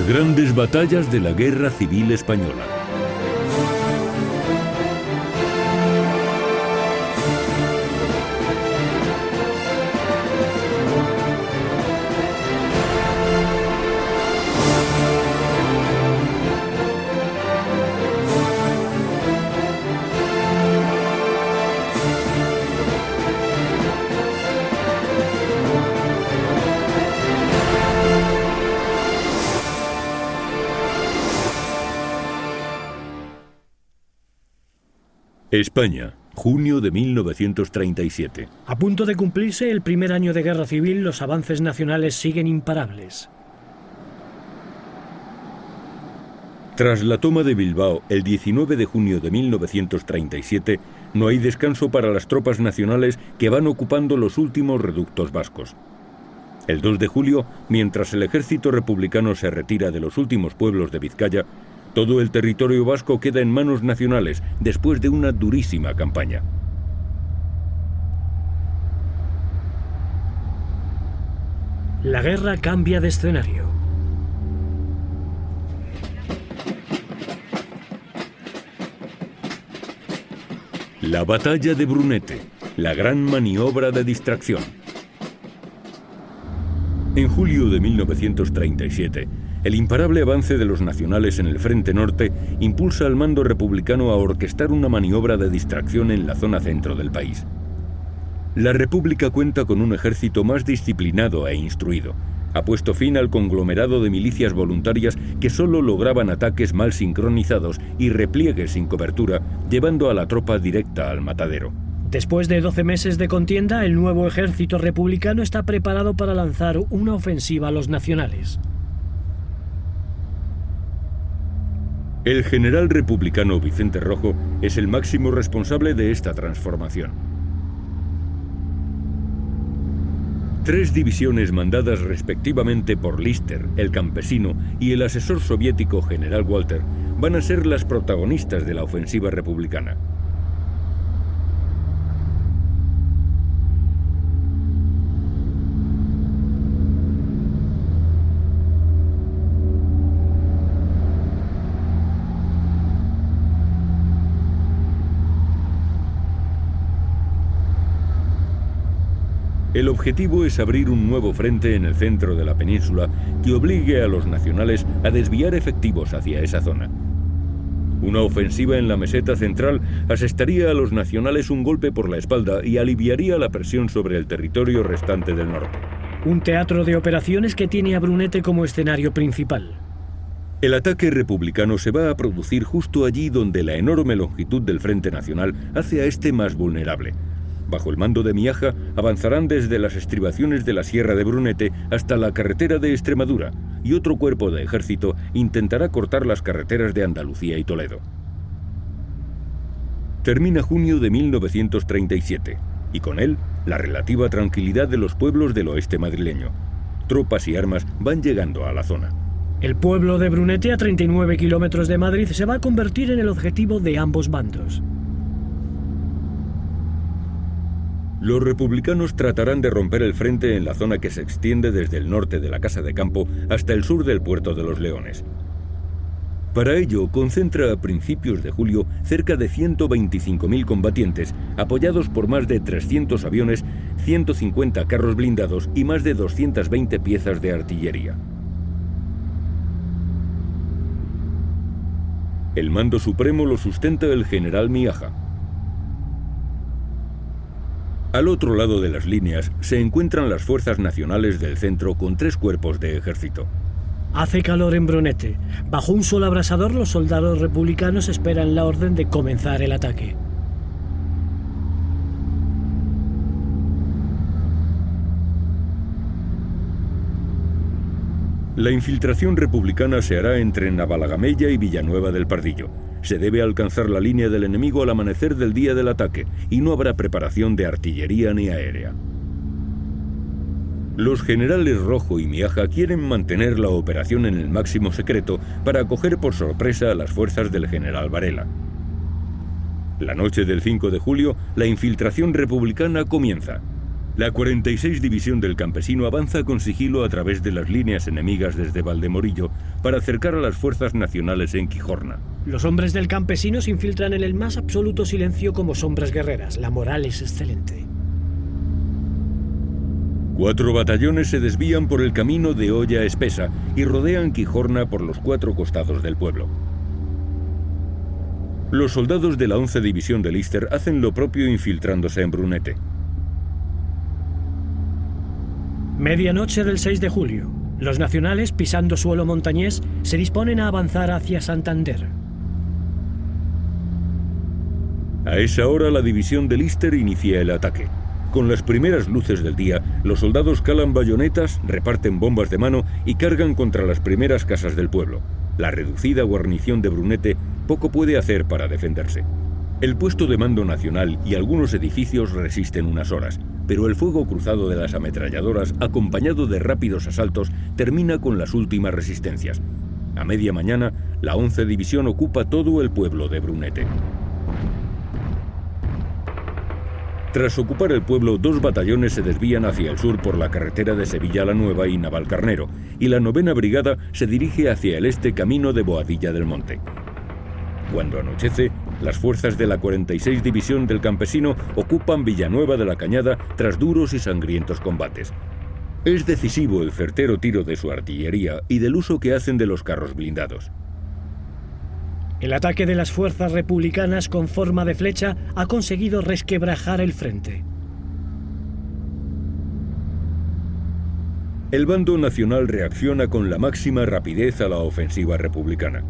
Grandes batallas de la Guerra Civil Española. España, junio de 1937. A punto de cumplirse el primer año de guerra civil, los avances nacionales siguen imparables. Tras la toma de Bilbao el 19 de junio de 1937, no hay descanso para las tropas nacionales que van ocupando los últimos reductos vascos. El 2 de julio, mientras el ejército republicano se retira de los últimos pueblos de Vizcaya, todo el territorio vasco queda en manos nacionales después de una durísima campaña. La guerra cambia de escenario. La batalla de Brunete, la gran maniobra de distracción. En julio de 1937, el imparable avance de los nacionales en el frente norte impulsa al mando republicano a orquestar una maniobra de distracción en la zona centro del país. La República cuenta con un ejército más disciplinado e instruido. Ha puesto fin al conglomerado de milicias voluntarias que solo lograban ataques mal sincronizados y repliegues sin cobertura, llevando a la tropa directa al matadero. Después de 12 meses de contienda, el nuevo ejército republicano está preparado para lanzar una ofensiva a los nacionales. El general republicano Vicente Rojo es el máximo responsable de esta transformación. 3 divisiones mandadas respectivamente por Lister, el campesino, y el asesor soviético general Walter van a ser las protagonistas de la ofensiva republicana. El objetivo es abrir un nuevo frente en el centro de la península que obligue a los nacionales a desviar efectivos hacia esa zona. Una ofensiva en la meseta central asestaría a los nacionales un golpe por la espalda y aliviaría la presión sobre el territorio restante del norte. Un teatro de operaciones que tiene a Brunete como escenario principal. El ataque republicano se va a producir justo allí donde la enorme longitud del Frente Nacional hace a este más vulnerable. Bajo el mando de Miaja, avanzarán desde las estribaciones de la Sierra de Brunete hasta la carretera de Extremadura, y otro cuerpo de ejército intentará cortar las carreteras de Andalucía y Toledo. Termina junio de 1937, y con él, la relativa tranquilidad de los pueblos del oeste madrileño. Tropas y armas van llegando a la zona. El pueblo de Brunete, a 39 kilómetros de Madrid, se va a convertir en el objetivo de ambos bandos. Los republicanos tratarán de romper el frente en la zona que se extiende desde el norte de la Casa de Campo hasta el sur del Puerto de los Leones. Para ello, concentra a principios de julio cerca de 125.000 combatientes, apoyados por más de 300 aviones, 150 carros blindados y más de 220 piezas de artillería. El mando supremo lo sustenta el general Miaja. Al otro lado de las líneas se encuentran las fuerzas nacionales del centro con 3 cuerpos de ejército. Hace calor en Brunete. Bajo un sol abrasador, los soldados republicanos esperan la orden de comenzar el ataque. La infiltración republicana se hará entre Navalagamella y Villanueva del Pardillo. Se debe alcanzar la línea del enemigo al amanecer del día del ataque y no habrá preparación de artillería ni aérea. Los generales Rojo y Miaja quieren mantener la operación en el máximo secreto para acoger por sorpresa a las fuerzas del general Varela. La noche del 5 de julio, la infiltración republicana comienza. La 46 División del Campesino avanza con sigilo a través de las líneas enemigas desde Valdemorillo para acercar a las fuerzas nacionales en Quijorna. Los hombres del campesino se infiltran en el más absoluto silencio como sombras guerreras. La moral es excelente. 4 batallones se desvían por el camino de Olla Espesa y rodean Quijorna por los 4 costados del pueblo. Los soldados de la 11 División de Lister hacen lo propio infiltrándose en Brunete. Medianoche del 6 de julio. Los nacionales, pisando suelo montañés, se disponen a avanzar hacia Santander. A esa hora la división de Lister inicia el ataque. Con las primeras luces del día, los soldados calan bayonetas, reparten bombas de mano y cargan contra las primeras casas del pueblo. La reducida guarnición de Brunete poco puede hacer para defenderse. El puesto de mando nacional y algunos edificios resisten unas horas, pero el fuego cruzado de las ametralladoras, acompañado de rápidos asaltos, termina con las últimas resistencias. A media mañana, la 11 División ocupa todo el pueblo de Brunete. Tras ocupar el pueblo, 2 batallones se desvían hacia el sur por la carretera de Sevilla la Nueva y Navalcarnero, y la 9ª Brigada se dirige hacia el este camino de Boadilla del Monte. Cuando anochece, las fuerzas de la 46 División del Campesino ocupan Villanueva de la Cañada tras duros y sangrientos combates. Es decisivo el certero tiro de su artillería y del uso que hacen de los carros blindados. El ataque de las fuerzas republicanas con forma de flecha ha conseguido resquebrajar el frente. El bando nacional reacciona con la máxima rapidez a la ofensiva republicana.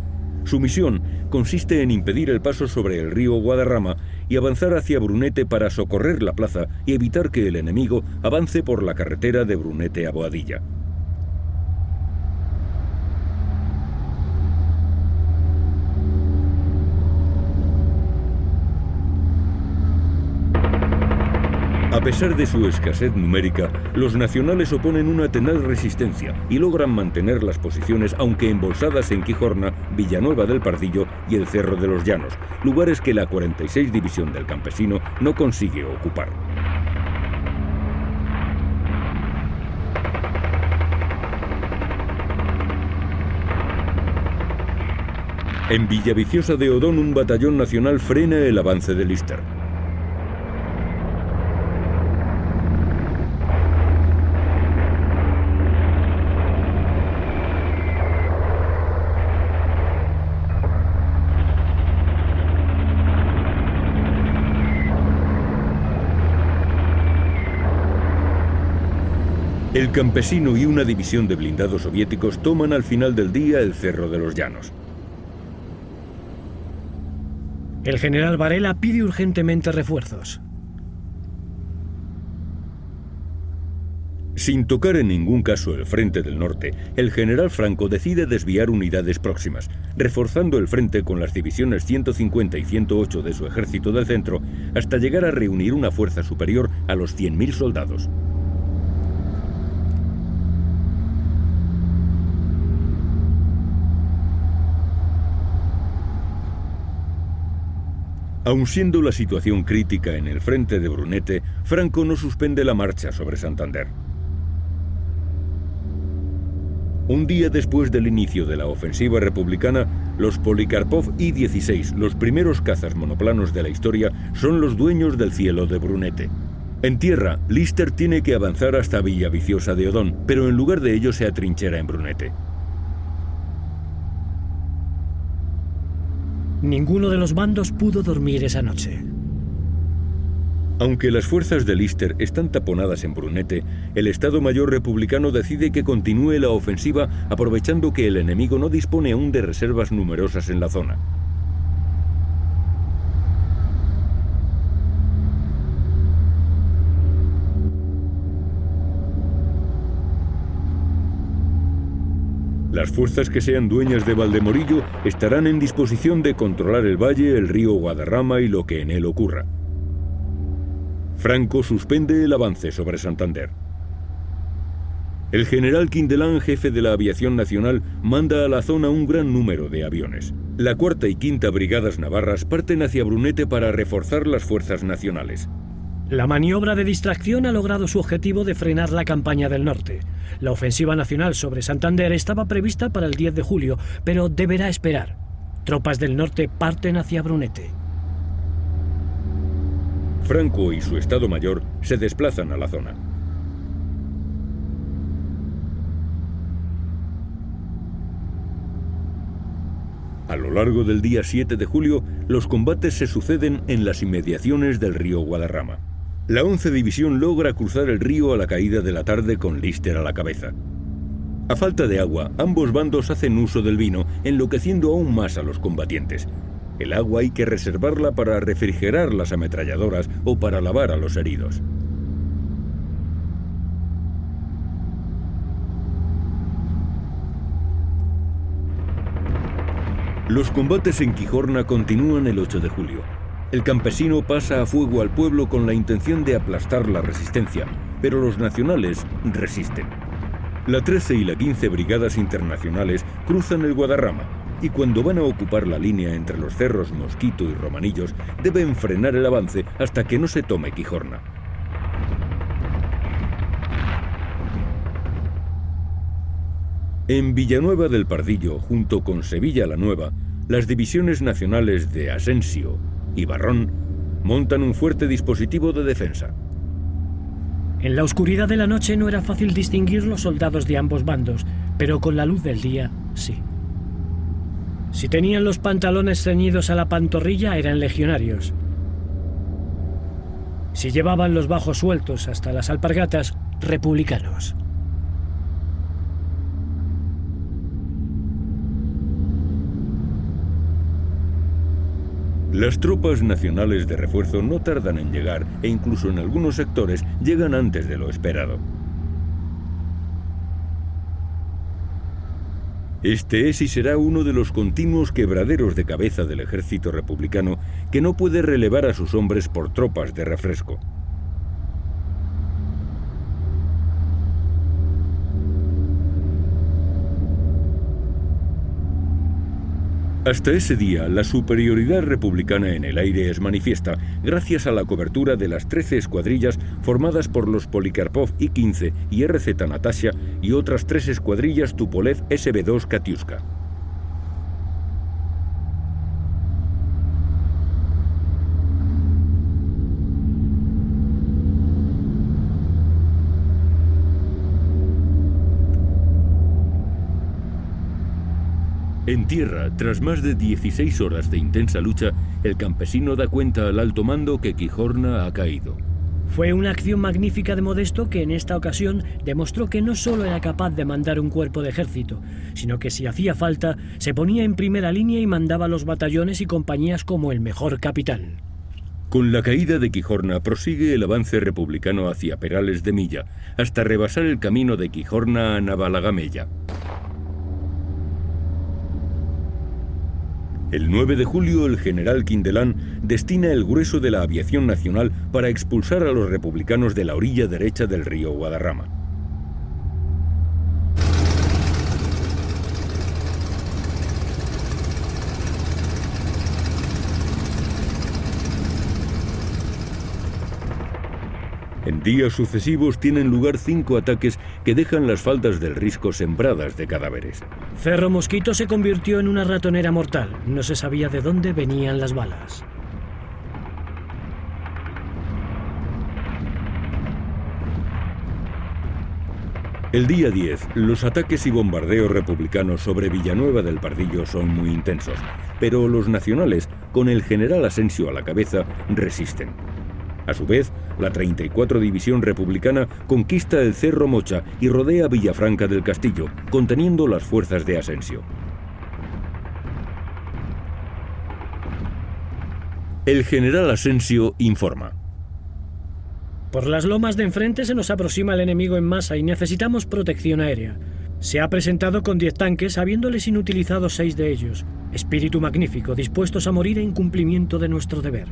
Su misión consiste en impedir el paso sobre el río Guadarrama y avanzar hacia Brunete para socorrer la plaza y evitar que el enemigo avance por la carretera de Brunete a Boadilla. A pesar de su escasez numérica, los nacionales oponen una tenaz resistencia y logran mantener las posiciones aunque embolsadas en Quijorna, Villanueva del Pardillo y el Cerro de los Llanos, lugares que la 46 División del Campesino no consigue ocupar. En Villaviciosa de Odón, un batallón nacional frena el avance de Lister. El Campesino y una división de blindados soviéticos toman al final del día el Cerro de los Llanos. El general Varela pide urgentemente refuerzos. Sin tocar en ningún caso el frente del norte, el general Franco decide desviar unidades próximas, reforzando el frente con las divisiones 150 y 108 de su ejército del centro, hasta llegar a reunir una fuerza superior a los 100.000 soldados. Aun siendo la situación crítica en el frente de Brunete, Franco no suspende la marcha sobre Santander. Un día después del inicio de la ofensiva republicana, los Polikarpov I-16, los primeros cazas monoplanos de la historia, son los dueños del cielo de Brunete. En tierra, Lister tiene que avanzar hasta Villaviciosa de Odón, pero en lugar de ello se atrinchera en Brunete. Ninguno de los bandos pudo dormir esa noche. Aunque las fuerzas de Lister están taponadas en Brunete, el Estado Mayor republicano decide que continúe la ofensiva aprovechando que el enemigo no dispone aún de reservas numerosas en la zona. Las fuerzas que sean dueñas de Valdemorillo estarán en disposición de controlar el valle, el río Guadarrama y lo que en él ocurra. Franco suspende el avance sobre Santander. El general Quindelán, jefe de la aviación nacional, manda a la zona un gran número de aviones. La 4ª y 5ª Brigadas Navarras parten hacia Brunete para reforzar las fuerzas nacionales. La maniobra de distracción ha logrado su objetivo de frenar la campaña del norte. La ofensiva nacional sobre Santander estaba prevista para el 10 de julio, pero deberá esperar. Tropas del norte parten hacia Brunete. Franco y su Estado Mayor se desplazan a la zona. A lo largo del día 7 de julio, los combates se suceden en las inmediaciones del río Guadarrama. La 11 División logra cruzar el río a la caída de la tarde con Lister a la cabeza. A falta de agua, ambos bandos hacen uso del vino, enloqueciendo aún más a los combatientes. El agua hay que reservarla para refrigerar las ametralladoras o para lavar a los heridos. Los combates en Quijorna continúan el 8 de julio. El campesino pasa a fuego al pueblo con la intención de aplastar la resistencia, pero los nacionales resisten. La 13 y la 15 Brigadas Internacionales cruzan el Guadarrama y cuando van a ocupar la línea entre los cerros Mosquito y Romanillos deben frenar el avance hasta que no se tome Quijorna. En Villanueva del Pardillo, junto con Sevilla la Nueva, las divisiones nacionales de Asensio y Barrón montan un fuerte dispositivo de defensa. En la oscuridad de la noche no era fácil distinguir los soldados de ambos bandos, pero con la luz del día, sí. Si tenían los pantalones ceñidos a la pantorrilla, eran legionarios. Si llevaban los bajos sueltos hasta las alpargatas, republicanos. Las tropas nacionales de refuerzo no tardan en llegar e incluso en algunos sectores llegan antes de lo esperado. Este es y será uno de los continuos quebraderos de cabeza del ejército republicano que no puede relevar a sus hombres por tropas de refresco. Hasta ese día, la superioridad republicana en el aire es manifiesta gracias a la cobertura de las 13 escuadrillas formadas por los Polikarpov I-15 y RZ Natasha y otras 3 escuadrillas Tupolev SB-2 Katiuska. En tierra, tras más de 16 horas de intensa lucha, el campesino da cuenta al alto mando que Quijorna ha caído. Fue una acción magnífica de Modesto que en esta ocasión demostró que no solo era capaz de mandar un cuerpo de ejército, sino que si hacía falta, se ponía en primera línea y mandaba los batallones y compañías como el mejor capitán. Con la caída de Quijorna prosigue el avance republicano hacia Perales de Milla, hasta rebasar el camino de Quijorna a Navalagamella. El 9 de julio, el general Quindelán destina el grueso de la aviación nacional para expulsar a los republicanos de la orilla derecha del río Guadarrama. En días sucesivos tienen lugar 5 ataques que dejan las faldas del Risco sembradas de cadáveres. Cerro Mosquito se convirtió en una ratonera mortal. No se sabía de dónde venían las balas. El día 10, los ataques y bombardeos republicanos sobre Villanueva del Pardillo son muy intensos, pero los nacionales, con el general Asensio a la cabeza, resisten. A su vez, la 34 División Republicana conquista el Cerro Mocha y rodea Villafranca del Castillo, conteniendo las fuerzas de Asensio. El general Asensio informa. Por las lomas de enfrente se nos aproxima el enemigo en masa y necesitamos protección aérea. Se ha presentado con 10 tanques, habiéndoles inutilizado 6 de ellos. Espíritu magnífico, dispuestos a morir en cumplimiento de nuestro deber.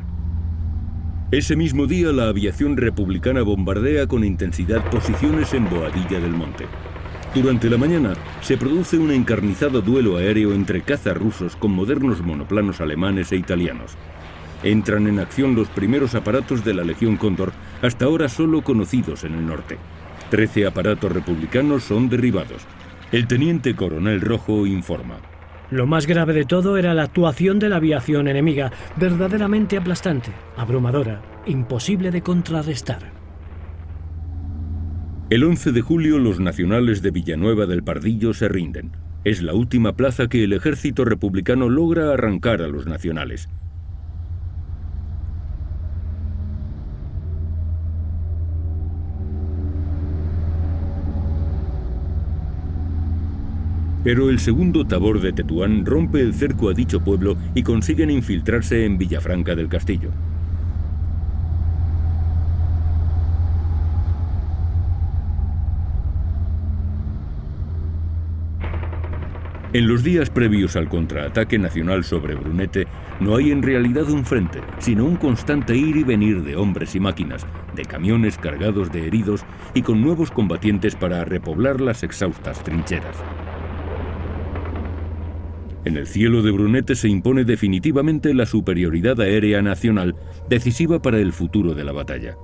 Ese mismo día, la aviación republicana bombardea con intensidad posiciones en Boadilla del Monte. Durante la mañana, se produce un encarnizado duelo aéreo entre cazas rusos con modernos monoplanos alemanes e italianos. Entran en acción los primeros aparatos de la Legión Cóndor, hasta ahora solo conocidos en el norte. 13 aparatos republicanos son derribados. El teniente coronel Rojo informa. Lo más grave de todo era la actuación de la aviación enemiga, verdaderamente aplastante, abrumadora, imposible de contrarrestar. El 11 de julio los nacionales de Villanueva del Pardillo se rinden. Es la última plaza que el ejército republicano logra arrancar a los nacionales. Pero el segundo tabor de Tetuán rompe el cerco a dicho pueblo y consiguen infiltrarse en Villafranca del Castillo. En los días previos al contraataque nacional sobre Brunete, no hay en realidad un frente, sino un constante ir y venir de hombres y máquinas, de camiones cargados de heridos y con nuevos combatientes para repoblar las exhaustas trincheras. En el cielo de Brunete se impone definitivamente la superioridad aérea nacional, decisiva para el futuro de la batalla.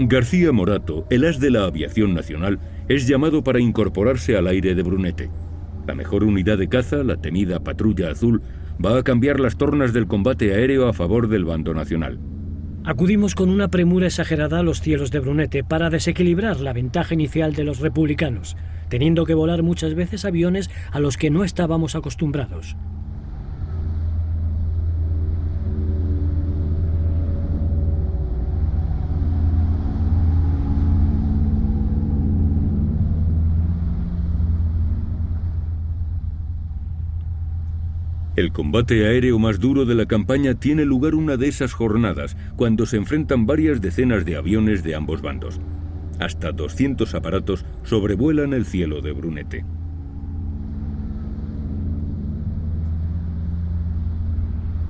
García Morato, el as de la aviación nacional, es llamado para incorporarse al aire de Brunete. La mejor unidad de caza, la temida Patrulla Azul, va a cambiar las tornas del combate aéreo a favor del bando nacional. Acudimos con una premura exagerada a los cielos de Brunete para desequilibrar la ventaja inicial de los republicanos, teniendo que volar muchas veces aviones a los que no estábamos acostumbrados. El combate aéreo más duro de la campaña tiene lugar una de esas jornadas, cuando se enfrentan varias decenas de aviones de ambos bandos. Hasta 200 aparatos sobrevuelan el cielo de Brunete.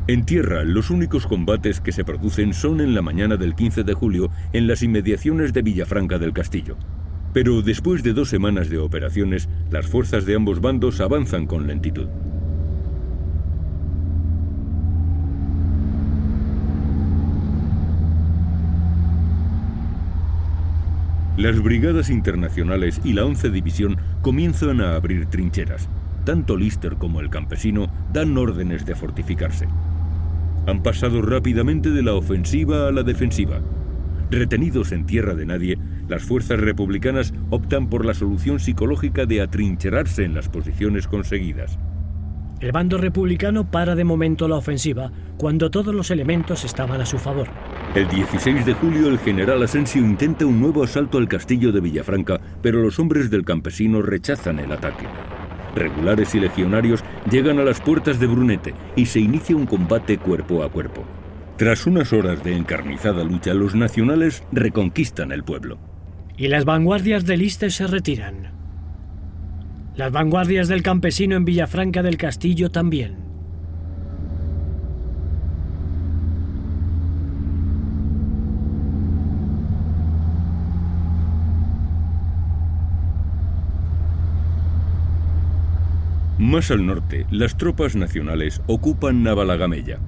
En tierra, los únicos combates que se producen son en la mañana del 15 de julio en las inmediaciones de Villafranca del Castillo. Pero después de 2 semanas de operaciones, las fuerzas de ambos bandos avanzan con lentitud. Las brigadas internacionales y la 11 División comienzan a abrir trincheras. Tanto Lister como el campesino dan órdenes de fortificarse. Han pasado rápidamente de la ofensiva a la defensiva. Retenidos en tierra de nadie, las fuerzas republicanas optan por la solución psicológica de atrincherarse en las posiciones conseguidas. El bando republicano para de momento la ofensiva, cuando todos los elementos estaban a su favor. El 16 de julio el general Asensio intenta un nuevo asalto al castillo de Villafranca, pero los hombres del campesino rechazan el ataque. Regulares y legionarios llegan a las puertas de Brunete y se inicia un combate cuerpo a cuerpo. Tras unas horas de encarnizada lucha, los nacionales reconquistan el pueblo. Y las vanguardias de Lister se retiran. Las vanguardias del campesino en Villafranca del Castillo también. Más al norte, las tropas nacionales ocupan Navalagamella.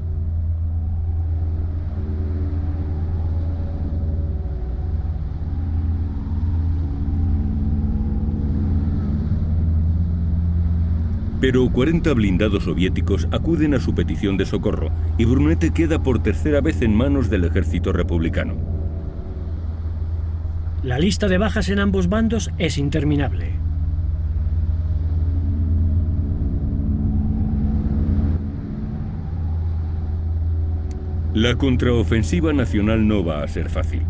Pero 40 blindados soviéticos acuden a su petición de socorro y Brunete queda por tercera vez en manos del ejército republicano. La lista de bajas en ambos bandos es interminable. La contraofensiva nacional no va a ser fácil.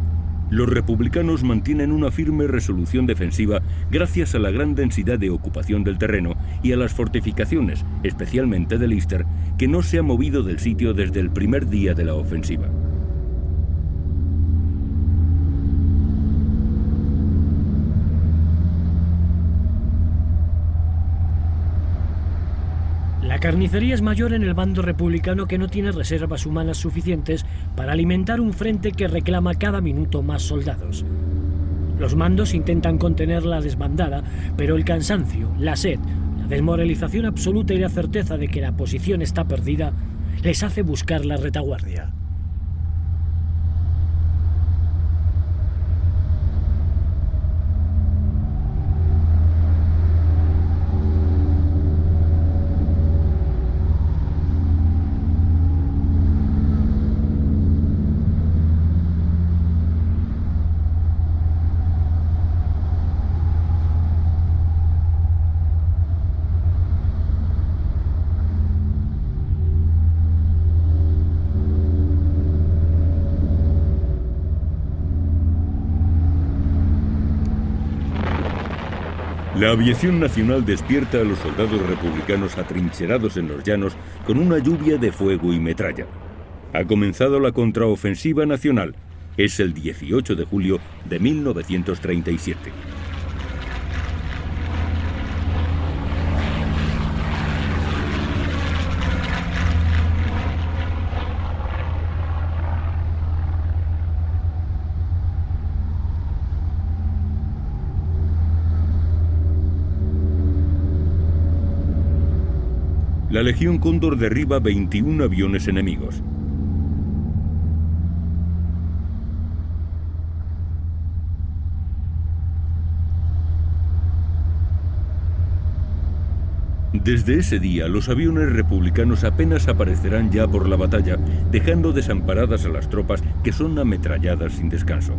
Los republicanos mantienen una firme resolución defensiva gracias a la gran densidad de ocupación del terreno y a las fortificaciones, especialmente de Lister, que no se ha movido del sitio desde el primer día de la ofensiva. La carnicería es mayor en el bando republicano, que no tiene reservas humanas suficientes para alimentar un frente que reclama cada minuto más soldados. Los mandos intentan contener la desbandada, pero el cansancio, la sed, la desmoralización absoluta y la certeza de que la posición está perdida les hace buscar la retaguardia. La aviación nacional despierta a los soldados republicanos atrincherados en los llanos con una lluvia de fuego y metralla. Ha comenzado la contraofensiva nacional. Es el 18 de julio de 1937. La Legión Cóndor derriba 21 aviones enemigos. Desde ese día, los aviones republicanos apenas aparecerán ya por la batalla, dejando desamparadas a las tropas que son ametralladas sin descanso.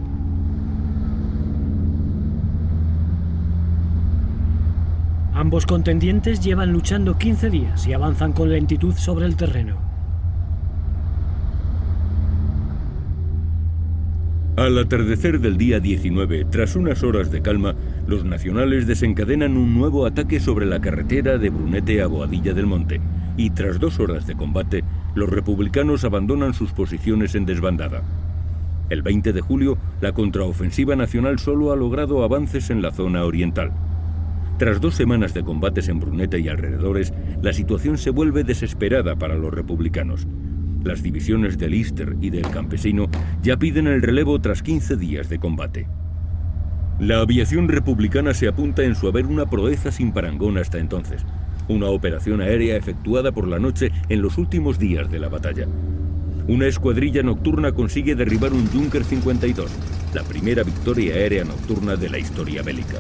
Ambos contendientes llevan luchando 15 días y avanzan con lentitud sobre el terreno. Al atardecer del día 19, tras unas horas de calma, los nacionales desencadenan un nuevo ataque sobre la carretera de Brunete a Boadilla del Monte, y tras 2 horas de combate, los republicanos abandonan sus posiciones en desbandada. El 20 de julio, la contraofensiva nacional solo ha logrado avances en la zona oriental. Tras 2 semanas de combates en Brunete y alrededores, la situación se vuelve desesperada para los republicanos. Las divisiones del Lister y del Campesino ya piden el relevo tras 15 días de combate. La aviación republicana se apunta en su haber una proeza sin parangón hasta entonces. Una operación aérea efectuada por la noche en los últimos días de la batalla. Una escuadrilla nocturna consigue derribar un Junker 52, la primera victoria aérea nocturna de la historia bélica.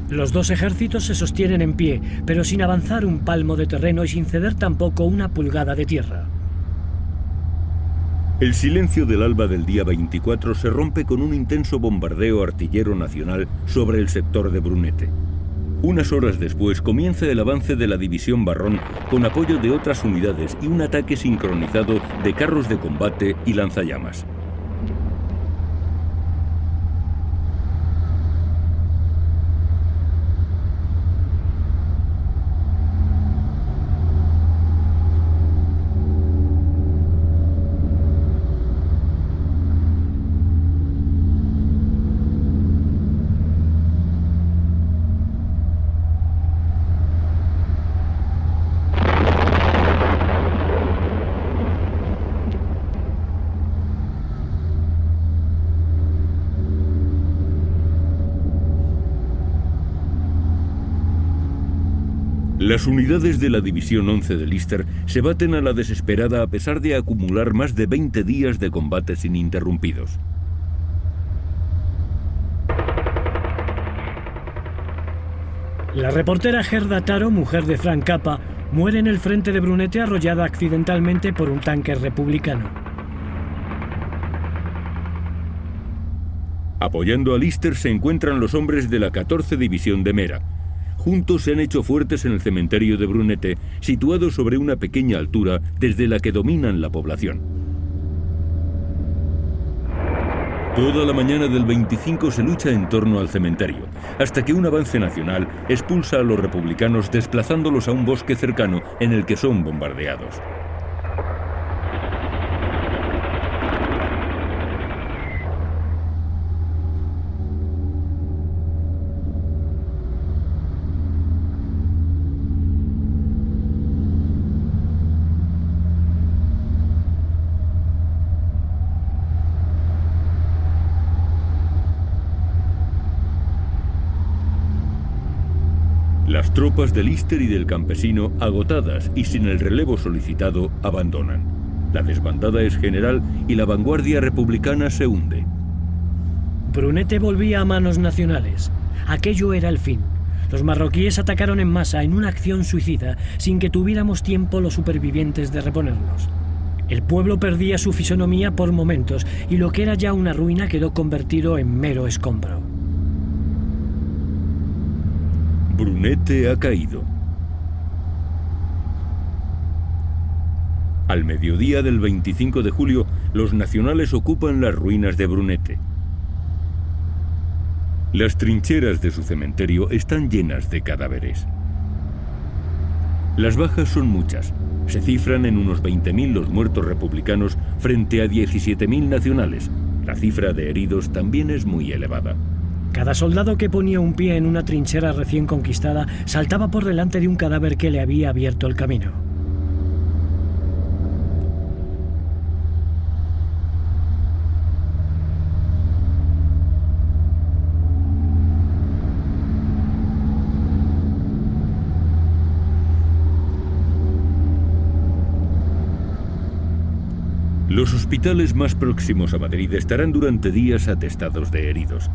Los dos ejércitos se sostienen en pie, pero sin avanzar un palmo de terreno y sin ceder tampoco una pulgada de tierra. El silencio del alba del día 24 se rompe con un intenso bombardeo artillero nacional sobre el sector de Brunete. Unas horas después comienza el avance de la división Barrón con apoyo de otras unidades y un ataque sincronizado de carros de combate y lanzallamas. Las unidades de la División 11 de Lister se baten a la desesperada a pesar de acumular más de 20 días de combates ininterrumpidos. La reportera Gerda Taro, mujer de Frank Cappa, muere en el frente de Brunete arrollada accidentalmente por un tanque republicano. Apoyando a Lister se encuentran los hombres de la 14 División de Mera. Juntos se han hecho fuertes en el cementerio de Brunete, situado sobre una pequeña altura desde la que dominan la población. Toda la mañana del 25 se lucha en torno al cementerio, hasta que un avance nacional expulsa a los republicanos desplazándolos a un bosque cercano en el que son bombardeados. Las tropas de Lister y del campesino, agotadas y sin el relevo solicitado, abandonan. La desbandada es general y la vanguardia republicana se hunde. Brunete volvía a manos nacionales. Aquello era el fin. Los marroquíes atacaron en masa en una acción suicida, sin que tuviéramos tiempo los supervivientes de reponernos. El pueblo perdía su fisonomía por momentos y lo que era ya una ruina quedó convertido en mero escombro. Brunete ha caído. Al mediodía del 25 de julio, los nacionales ocupan las ruinas de Brunete. Las trincheras de su cementerio están llenas de cadáveres. Las bajas son muchas. Se cifran en unos 20.000 los muertos republicanos frente a 17.000 nacionales. La cifra de heridos también es muy elevada. Cada soldado que ponía un pie en una trinchera recién conquistada saltaba por delante de un cadáver que le había abierto el camino. Los hospitales más próximos a Madrid estarán durante días atestados de heridos.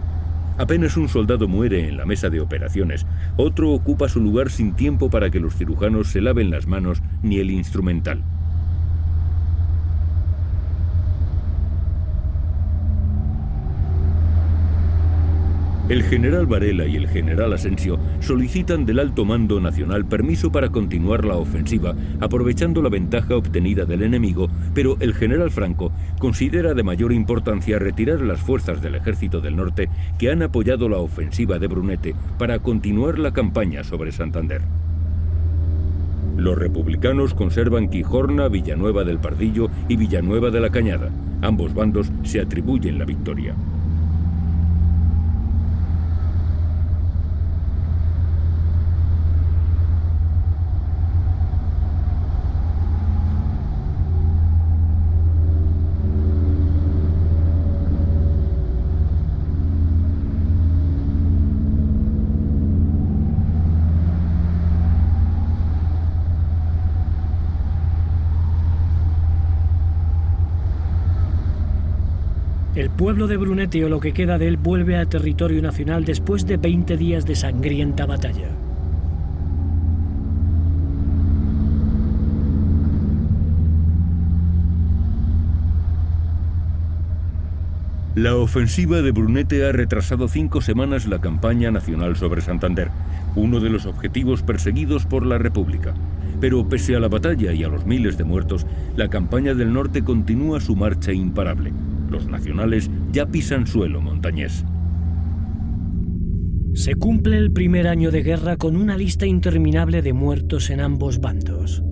Apenas un soldado muere en la mesa de operaciones, otro ocupa su lugar sin tiempo para que los cirujanos se laven las manos ni el instrumental. El general Varela y el general Asensio solicitan del alto mando nacional permiso para continuar la ofensiva, aprovechando la ventaja obtenida del enemigo, pero el general Franco considera de mayor importancia retirar las fuerzas del Ejército del Norte que han apoyado la ofensiva de Brunete para continuar la campaña sobre Santander. Los republicanos conservan Quijorna, Villanueva del Pardillo y Villanueva de la Cañada. Ambos bandos se atribuyen la victoria. El pueblo de Brunete, o lo que queda de él, vuelve a territorio nacional después de 20 días de sangrienta batalla. La ofensiva de Brunete ha retrasado 5 semanas la campaña nacional sobre Santander, uno de los objetivos perseguidos por la República. Pero pese a la batalla y a los miles de muertos, la campaña del norte continúa su marcha imparable. Los nacionales ya pisan suelo montañés. Se cumple el primer año de guerra con una lista interminable de muertos en ambos bandos.